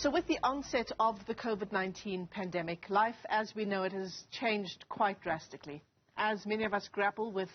So with the onset of the COVID-19 pandemic, life as we know it has changed quite drastically. As many of us grapple with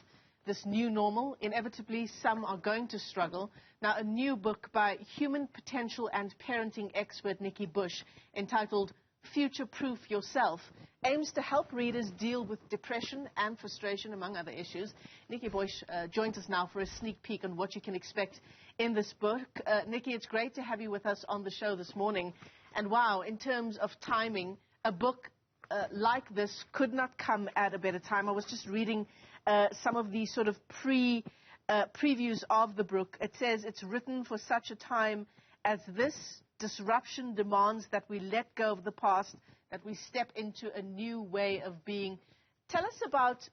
this new normal, inevitably some are going to struggle. Now, a new book by human potential and parenting expert Nikki Bush, entitled Future-Proof Yourself, aims to help readers deal with depression and frustration, among other issues. Nikki Bush joins us now for a sneak peek on what you can expect in this book. Nikki, it's great to have you with us on the show this morning. And wow, in terms of timing, a book like this could not come at a better time. I was just reading some of the sort of previews of the book. It says it's written for such a time as this. Disruption demands that we let go of the past, that we step into a new way of being. Tell us about,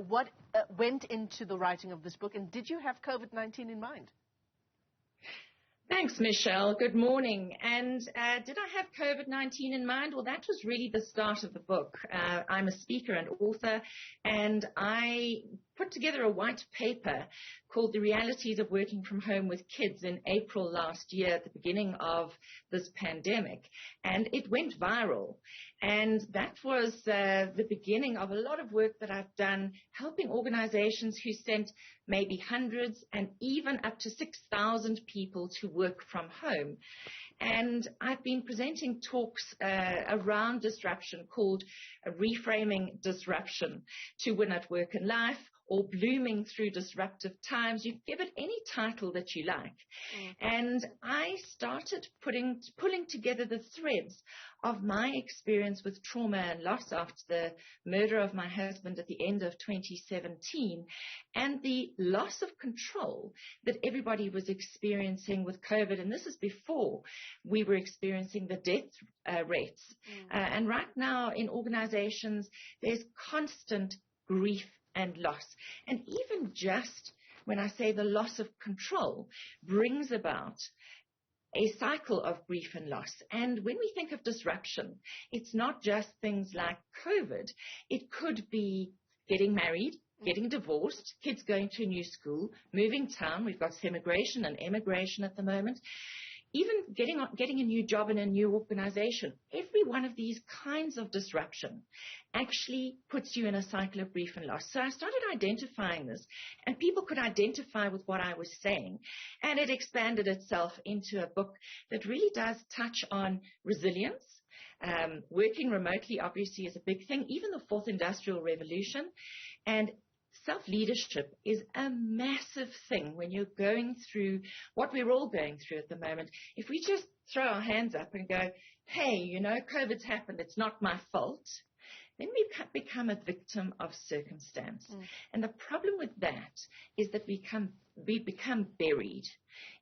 what went into the writing of this book, and did you have COVID-19 in mind? Thanks, Michelle. Good morning. And did I have COVID-19 in mind? Well, that was really the start of the book. I'm a speaker and author, and I put together a white paper called The Realities of Working from Home with Kids in April last year at the beginning of this pandemic. And it went viral. And that was the beginning of a lot of work that I've done helping organizations who sent maybe hundreds and even up to 6,000 people to work from home. And I've been presenting talks around disruption called Reframing Disruption to Win at Work and Life, or Blooming Through Disruptive Times. You give it any title that you like. And I started pulling together the threads of my experience with trauma and loss after the murder of my husband at the end of 2017, and the loss of control that everybody was experiencing with COVID. And this is before we were experiencing the death rates. And right now in organizations, there's constant grief and loss. And even just when I say the loss of control brings about a cycle of grief and loss. And when we think of disruption, it's not just things like COVID. It could be getting married, getting divorced, kids going to a new school, moving town. We've got immigration and immigration at the moment. Even getting a new job in a new organization. Every one of these kinds of disruption actually puts you in a cycle of grief and loss. So I started identifying this, and people could identify with what I was saying. And it expanded itself into a book that really does touch on resilience. Working remotely, obviously, is a big thing, even the fourth industrial revolution. And self-leadership is a massive thing when you're going through what we're all going through at the moment. If we just throw our hands up and go, hey, COVID's happened, it's not my fault, then we become a victim of circumstance. And the problem with that is that we become buried.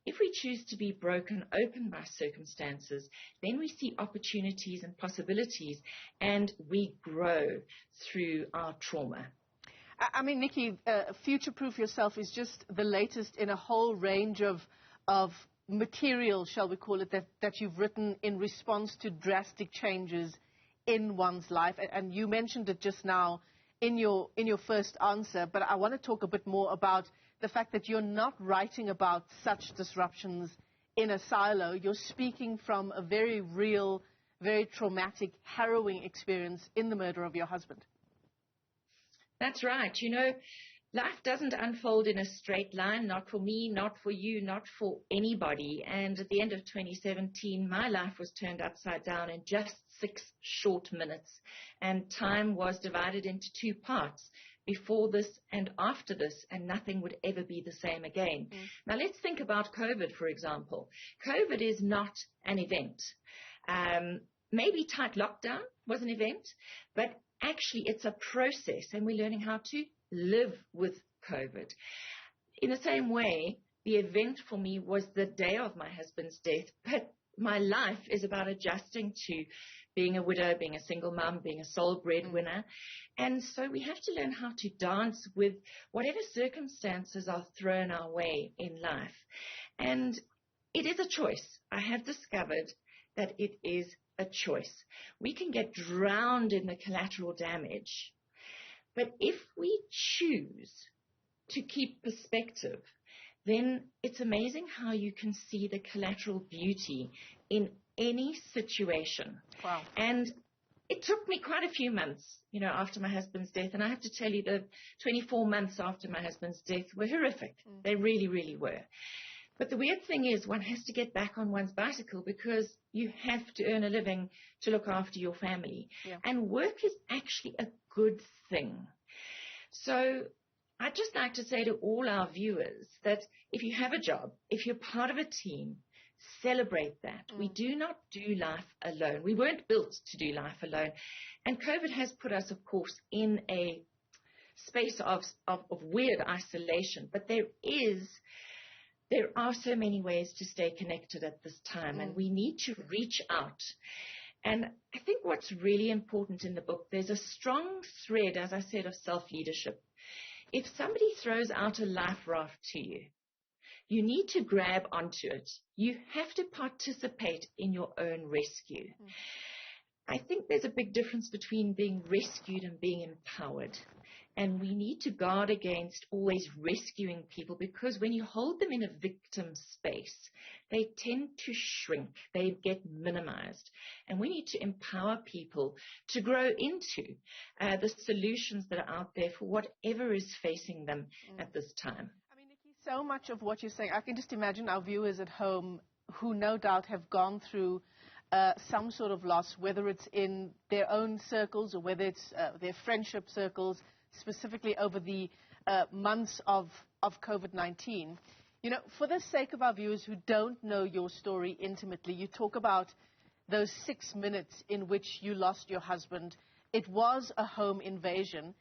If we choose to be broken open by circumstances, then we see opportunities and possibilities, and we grow through our trauma. I mean, Nikki, Future-Proof Yourself is just the latest in a whole range of material, shall we call it, that you've written in response to drastic changes in one's life. And you mentioned it just now in your first answer, but I want to talk a bit more about the fact that you're not writing about such disruptions in a silo. You're speaking from a very real, very traumatic, harrowing experience in the murder of your husband. That's right. Life doesn't unfold in a straight line, not for me, not for you, not for anybody. And at the end of 2017, my life was turned upside down in just 6 short minutes. And time was divided into 2 parts, before this and after this, and nothing would ever be the same again. Now, let's think about COVID, for example. COVID is not an event. Maybe tight lockdown was an event, but actually, it's a process, and we're learning how to live with COVID. In the same way, the event for me was the day of my husband's death, but my life is about adjusting to being a widow, being a single mom, being a sole breadwinner. And so we have to learn how to dance with whatever circumstances are thrown our way in life. And it is a choice. I have discovered that it is a choice. We can get drowned in the collateral damage, but if we choose to keep perspective, then it's amazing how you can see the collateral beauty in any situation. Wow. And it took me quite a few months, after my husband's death. And I have to tell you, the 24 months after my husband's death were horrific. They really, really were. But the weird thing is one has to get back on one's bicycle because you have to earn a living to look after your family. Yeah. And work is actually a good thing. So I'd just like to say to all our viewers that if you have a job, if you're part of a team, celebrate that. We do not do life alone. We weren't built to do life alone. And COVID has put us, of course, in a space of weird isolation. But there are so many ways to stay connected at this time, and we need to reach out. And I think what's really important in the book, there's a strong thread, as I said, of self-leadership. If somebody throws out a life raft to you, you need to grab onto it. You have to participate in your own rescue. I think there's a big difference between being rescued and being empowered. And we need to guard against always rescuing people, because when you hold them in a victim space, they tend to shrink. They get minimized. And we need to empower people to grow into the solutions that are out there for whatever is facing them at this time. I mean, Nikki, so much of what you're saying, I can just imagine our viewers at home who no doubt have gone through some sort of loss, whether it's in their own circles or whether it's their friendship circles, specifically over the months of COVID-19. For the sake of our viewers who don't know your story intimately, you talk about those 6 minutes in which you lost your husband. It was a home invasion.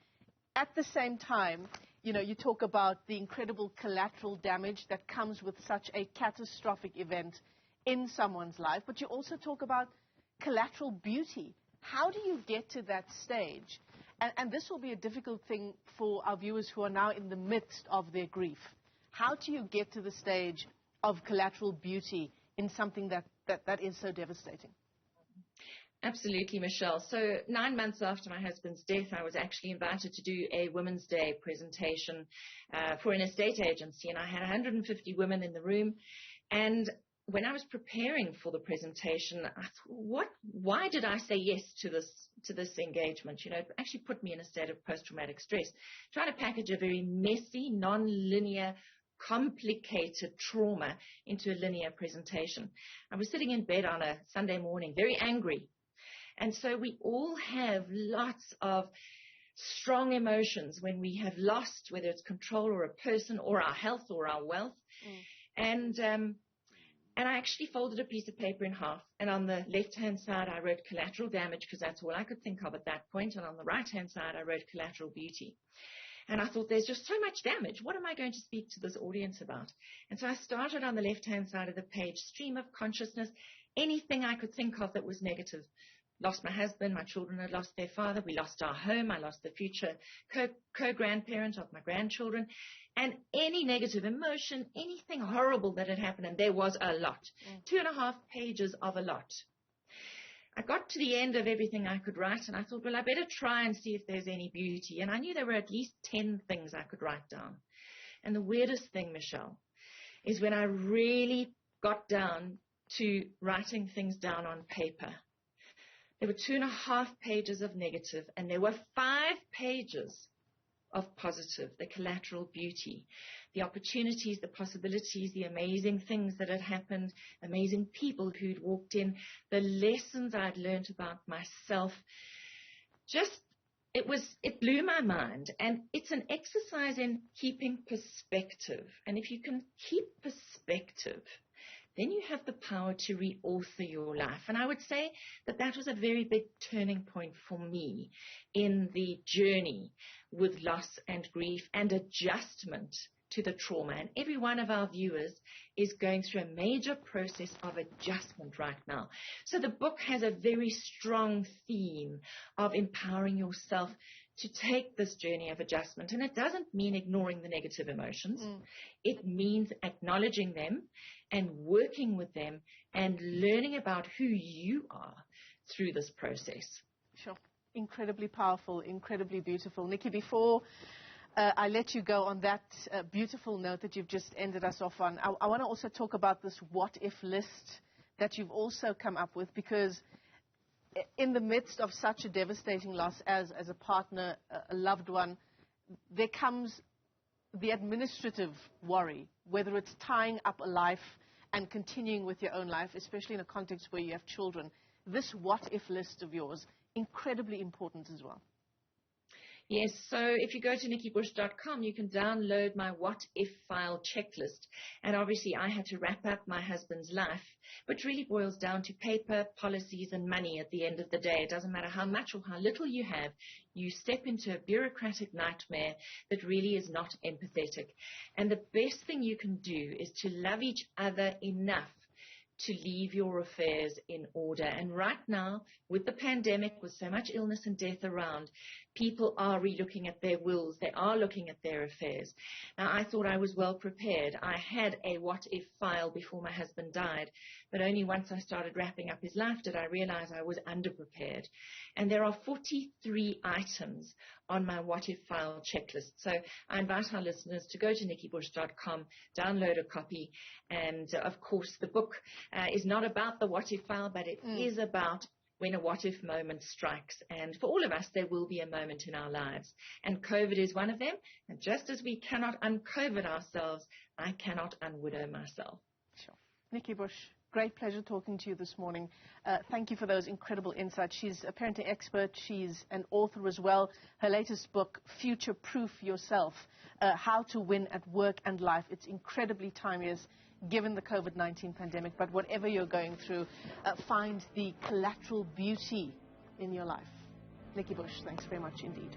At the same time, you talk about the incredible collateral damage that comes with such a catastrophic event in someone's life, but you also talk about collateral beauty. How do you get to that stage? And this will be a difficult thing for our viewers who are now in the midst of their grief. How do you get to the stage of collateral beauty in something that is so devastating? Absolutely, Michelle. So 9 months after my husband's death, I was actually invited to do a Women's Day presentation for an estate agency, and I had 150 women in the room. And when I was preparing for the presentation, I thought, why did I say yes to this engagement? It actually put me in a state of post-traumatic stress, trying to package a very messy, non-linear, complicated trauma into a linear presentation. I was sitting in bed on a Sunday morning, very angry. And so we all have lots of strong emotions when we have lost, whether it's control or a person or our health or our wealth. And I actually folded a piece of paper in half, and on the left-hand side, I wrote collateral damage, because that's all I could think of at that point. And on the right-hand side, I wrote collateral beauty. And I thought, there's just so much damage. What am I going to speak to this audience about? And so I started on the left-hand side of the page, stream of consciousness, anything I could think of that was negative. Lost my husband, my children had lost their father, we lost our home, I lost the future co-grandparent of my grandchildren, and any negative emotion, anything horrible that had happened, and there was a lot. 2.5 pages of a lot. I got to the end of everything I could write, and I thought, well, I better try and see if there's any beauty. And I knew there were at least 10 things I could write down. And the weirdest thing, Michelle, is when I really got down to writing things down on paper. There were 2.5 pages of negative, and there were 5 pages of positive, the collateral beauty, the opportunities, the possibilities, the amazing things that had happened, amazing people who'd walked in, the lessons I'd learned about myself. It blew my mind. And it's an exercise in keeping perspective. And if you can keep perspective, then you have the power to reauthor your life. And I would say that was a very big turning point for me in the journey with loss and grief and adjustment to the trauma. And every one of our viewers is going through a major process of adjustment right now. So the book has a very strong theme of empowering yourself to take this journey of adjustment. And it doesn't mean ignoring the negative emotions. It means acknowledging them and working with them and learning about who you are through this process. Sure. Incredibly powerful, incredibly beautiful. Nikki, before I let you go on that beautiful note that you've just ended us off on, I want to also talk about this what-if list that you've also come up with, because in the midst of such a devastating loss as a partner, a loved one, there comes the administrative worry, whether it's tying up a life and continuing with your own life, especially in a context where you have children. This what-if list of yours, incredibly important as well. Yes, so if you go to nikkibush.com, you can download my what if file checklist. And obviously I had to wrap up my husband's life, which really boils down to paper, policies, and money at the end of the day. It doesn't matter how much or how little you have, you step into a bureaucratic nightmare that really is not empathetic. And the best thing you can do is to love each other enough to leave your affairs in order. And right now, with the pandemic, with so much illness and death around, people are relooking at their wills. They are looking at their affairs. Now, I thought I was well prepared. I had a what-if file before my husband died, but only once I started wrapping up his life did I realize I was underprepared. And there are 43 items on my what-if file checklist. So I invite our listeners to go to nikkibush.com, download a copy, and of course the book is not about the what-if file, but it is about when a what-if moment strikes. And for all of us, there will be a moment in our lives. And COVID is one of them. And just as we cannot un-COVID ourselves, I cannot un-widow myself. Sure. Nikki Bush, great pleasure talking to you this morning. Thank you for those incredible insights. She's a parenting expert. She's an author as well. Her latest book, Future Proof Yourself, How to Win at Work and Life. It's incredibly timeless given the COVID-19 pandemic, but whatever you're going through, find the collateral beauty in your life. Nikki Bush, thanks very much indeed.